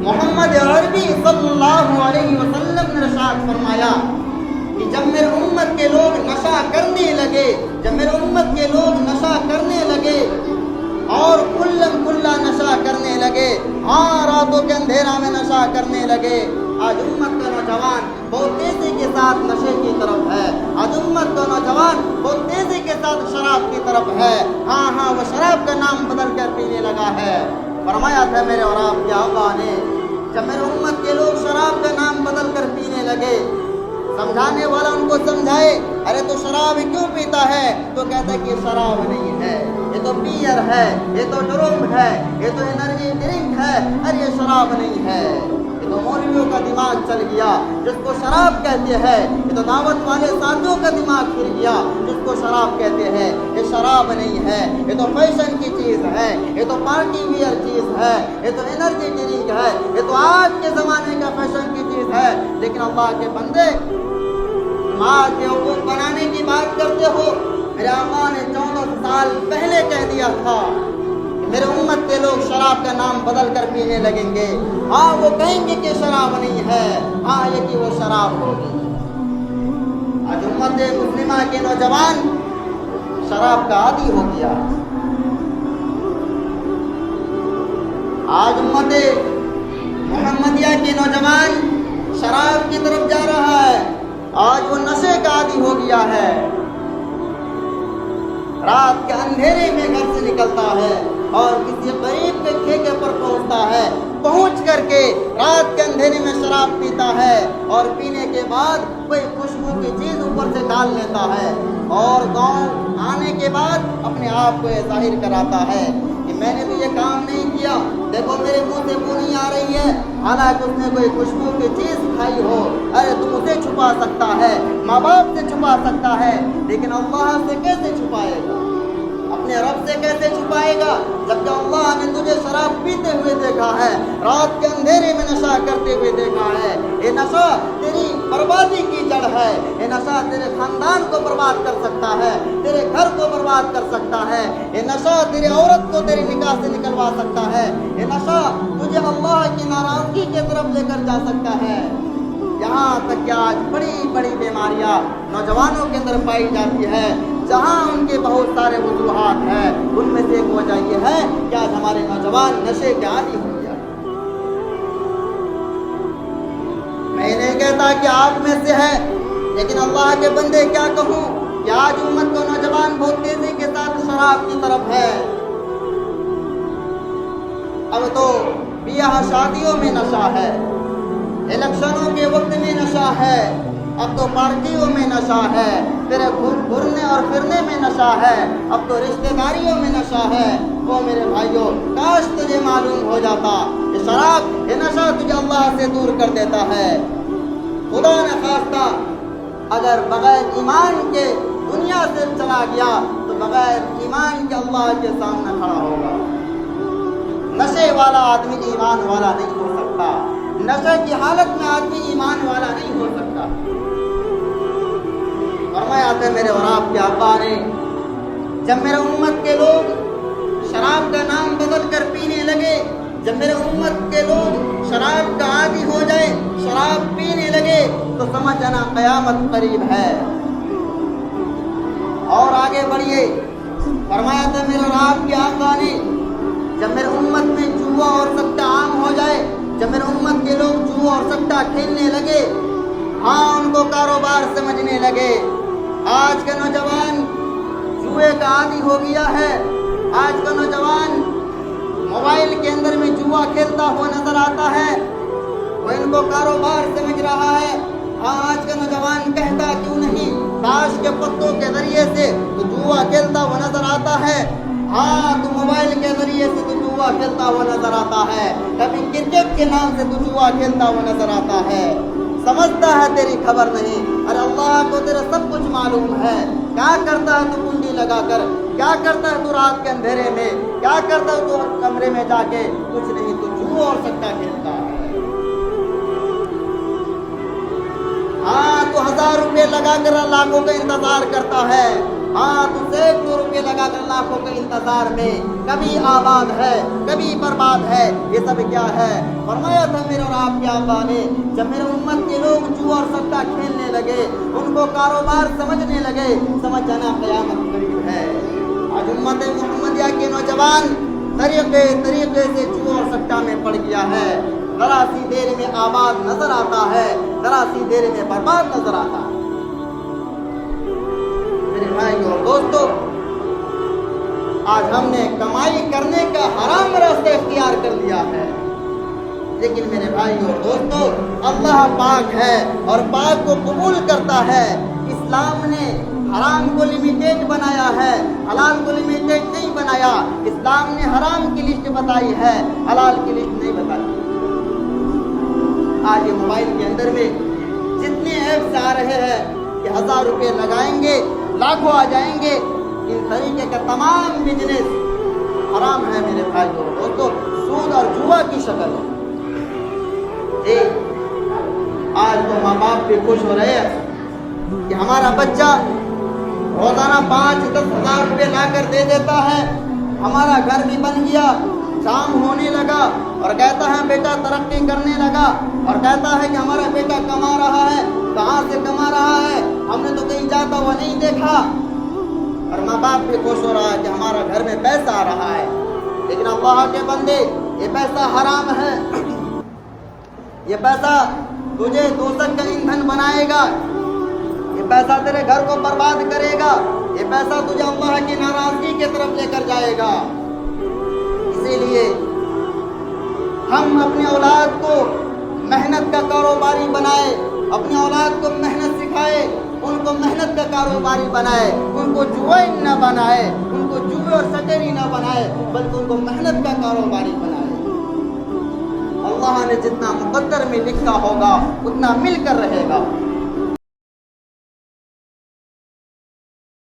محمد عربی صلی اللہ علیہ وسلم نے ارشاد فرمایا کہ جب میرے امت کے لوگ نشہ کرنے لگے، جب میرے امت کے لوگ نشہ کرنے لگے اور کلا نشہ کرنے لگے، ہاں راتوں کے اندھیرا میں نشہ کرنے لگے، آج امت کا نوجوان بہت تیزی کے ساتھ نشے کی طرف ہے، آج امت کا نوجوان بہت تیزی کے ساتھ شراب کی طرف ہے، ہاں وہ شراب کا نام بدل کر پینے لگا ہے۔ فرمایا تھا میرے اور آپ کے آقا نے، جب میرے امت کے لوگ شراب کا نام بدل کر پینے لگے، سمجھانے والا ان کو سمجھائے، ارے تو شراب کیوں پیتا ہے؟ تو کہتا ہے کہ یہ شراب نہیں ہے، یہ تو بیئر ہے، یہ تو ڈرم ہے، یہ تو انرجی ڈرنک ہے، ارے یہ شراب نہیں ہے۔ یہ تو مولویوں کا دماغ چل گیا جس کو شراب کہتے ہیں، یہ تو دعوت والے ساتھیوں کا دماغ پھر گیا جس کو شراب کہتے ہیں۔ یہ شراب نہیں ہے، یہ تو فیشن کی چیز ہے، یہ تو پارٹی ویئر چیز ہے، یہ تو انرجی ڈرنک ہے، یہ تو آج کے زمانے کا فیشن کی چیز ہے۔ لیکن اللہ کے بندے، ماں کے حقوق بنانے کی بات کرتے ہو، میرے آقا نے 14 سال پہلے کہہ دیا تھا کہ میرے امت کے لوگ شراب کا نام بدل کر پینے لگیں گے، ہاں وہ کہیں گے کہ شراب نہیں ہے، ہاں یہ کہ وہ شراب ہوگی۔ آج امت مسلمہ کے نوجوان شراب کا عادی ہو گیا، آج امت محمدیہ کے نوجوان شراب کی طرف جا رہا ہے، آج وہ نشے کا عادی ہو گیا ہے، رات کے اندھیرے میں گھر سے نکلتا ہے اور کسی غریب کے ٹھیکے پر پہنچتا ہے، پہنچ کر کے رات کے اندھیرے میں شراب پیتا ہے اور پینے کے بعد کوئی خوشبو کی چیز اوپر سے ڈال لیتا ہے اور گاؤں آنے کے بعد اپنے آپ کو یہ ظاہر کراتا ہے کہ میں نے تو یہ کام نہیں کیا، دیکھو میرے منہ سے بو نہیں آ رہی ہے، حالانکہ اس نے کوئی خوشبو کی چیز کھائی ہو۔ ارے تم اسے چھپا سکتا ہے، ماں باپ سے چھپا سکتا ہے، لیکن اللہ سے کیسے چھپائے گا؟ اپنے رب سے کیسے چھپائے گا جبکہ اللہ نے تجھے شراب پیتے ہوئے دیکھا ہے، رات کے اندھیرے میں نشہ کرتے ہوئے دیکھا ہے۔ یہ نشہ تیری بربادی کی جڑ ہے، یہ نشہ تیرے خاندان کو برباد کر سکتا ہے، تیرے گھر کو برباد کر سکتا ہے، یہ نشہ تیری عورت کو تیری نکاح سے نکلوا سکتا ہے، یہ نشہ تجھے اللہ کی ناراضگی کی طرف لے کر جا سکتا ہے۔ یہاں تک کہ آج بڑی بڑی بیماریاں نوجوانوں کے اندر پائی جاتی ہے، جہاں ان کے بہت سارے وجوہات ہیں، ان میں سے ایک وجہ یہ ہے کہ آج ہمارے نوجوان نشے کے عادی ہو گیا۔ میں نہیں کہتا کہ آپ میں سے ہے، لیکن اللہ کے بندے کیا کہوں کہ آج امت کا نوجوان بہت تیزی کے ساتھ شراب کی طرف ہے۔ اب تو بیاہ شادیوں میں نشہ ہے، الیکشنوں کے وقت میں نشہ ہے، اب تو پارٹیوں میں نشہ ہے، تیرے گھرنے اور پھرنے میں نشہ ہے، اب تو رشتہ داریوں میں نشہ ہے۔ وہ میرے بھائیوں، کاش تجھے معلوم ہو جاتا کہ شراب یہ نشہ تجھے اللہ سے دور کر دیتا ہے۔ خدا نہ خواستہ اگر بغیر ایمان کے دنیا سے چلا گیا تو بغیر ایمان کے اللہ کے سامنے کھڑا ہوگا۔ نشے والا آدمی ایمان والا نہیں ہو سکتا، نشے کی حالت میں آدمی ایمان والا نہیں ہو سکتا۔ فرمایا تھا میرے اور آپ کے آقا نے، جب میرے امت کے لوگ شراب کا نام بدل کر پینے لگے، جب میرے امت کے لوگ شراب کا عادی ہو جائے، شراب پینے لگے، تو سمجھ جانا قیامت قریب ہے۔ اور آگے بڑھیے، فرمایا تھا میرے اور آپ کے آقا نے، جب میرے امت میں جوا اور سٹہ عام ہو جائے، جب میرے امت کے لوگ جوا اور سٹہ کھیلنے لگے، ہاں ان کو کاروبار سمجھنے لگے۔ آج کا نوجوان جوئے کا عادی ہو گیا ہے، آج کا نوجوان موبائل کے اندر میں جوا کھیلتا ہوا نظر آتا ہے، وہ ان کو کاروبار سمجھ رہا ہے۔ ہاں آج کا نوجوان کہتا کیوں نہیں، تاش کے پتوں کے ذریعے سے تو جوا کھیلتا ہوا نظر آتا ہے، ہاں تو موبائل کے ذریعے سے تو جوا کھیلتا ہوا نظر آتا ہے، کبھی کرکٹ کے نام سے تو جوا کھیلتا ہوا نظر آتا ہے۔ سمجھتا ہے تیری خبر نہیں، ارے اللہ کو تیرا سب کچھ معلوم ہے۔ کیا کرتا ہے تو کنڈی لگا کر، کیا کرتا ہے تو رات کے اندھیرے میں، کیا کرتا ہے تو کمرے میں جا کے، کچھ نہیں تو جوا اور سٹہ کھیلتا ہے۔ ہاں تو 1000 روپے لگا کر لاکھوں کا انتظار کرتا ہے، ہاں تو 100 روپے لگا کر لاکھوں کے انتظار میں کبھی آباد ہے کبھی برباد ہے، یہ سب کیا ہے؟ فرمایا تھا میرے اور آپ کے آقا نے، جب میرے امت کے لوگ جوا اور سٹا کھیلنے لگے، ان کو کاروبار سمجھنے لگے، سمجھ جانا قیامت قریب ہے۔ آج امت محمدیہ کے نوجوان طریقے سے جوا اور سٹا میں پڑ گیا ہے، ذرا سی دیر میں آباد نظر آتا ہے، ذرا سی دیر میں برباد نظر آتا ہے۔ میرے بھائی اور دوستو، آج ہم نے کمائی کرنے کا حرام راستہ اختیار کر لیا ہے، لیکن میرے بھائی اور دوستو، اللہ پاک ہے اور پاک کو قبول کرتا ہے۔ اسلام نے حرام کو لمیٹیڈ بنایا ہے، حلال کو لمیٹیڈ نہیں بنایا۔ اسلام نے حرام کی لسٹ بتائی ہے، حلال کی لسٹ نہیں بتائی۔ آج یہ موبائل کے اندر میں جتنے ایپس آ رہے ہیں کہ 1000 روپے لگائیں گے لاکھوں آ جائیں گے، ان طریقے کا تمام بزنس حرام ہے میرے بھائی اور دوستو، سود اور جوا کی شکل ہے۔ جی آج تو ماں باپ بھی خوش ہو رہے ہیں کہ ہمارا بچہ روزانہ 5-10 ہزار روپے لا کر دے دیتا ہے، ہمارا گھر بھی بن گیا، شام ہونے لگا اور کہتا ہے بیٹا ترقی کرنے لگا، اور کہتا ہے کہ ہمارا بیٹا کما رہا ہے، کہاں سے کما رہا ہے، ہم نے تو کہیں جاتا ہوا نہیں دیکھا۔ اور ماں باپ بھی خوش ہو رہا ہے کہ ہمارا گھر میں پیسہ آ رہا ہے، لیکن اللہ کے بندے یہ پیسہ حرام ہے، یہ پیسہ تجھے دوزخ کا ایندھن بنائے گا، یہ پیسہ تیرے گھر کو برباد کرے گا، یہ پیسہ تجھے اللہ کی ناراضگی کی طرف لے کر جائے گا۔ اسی لیے ہم اپنے اولاد کو محنت کا کاروباری بنائے، اپنے اولاد کو محنت سکھائے، ان کو محنت کا کاروباری بنائے، ان کو جوئن نہ بنائے، ان کو جوئے اور سٹیری نہ بنائے، بلکہ ان کو محنت کا کاروباری بنائے۔ اللہ نے جتنا مقدر میں لکھا ہوگا اتنا مل کر رہے گا۔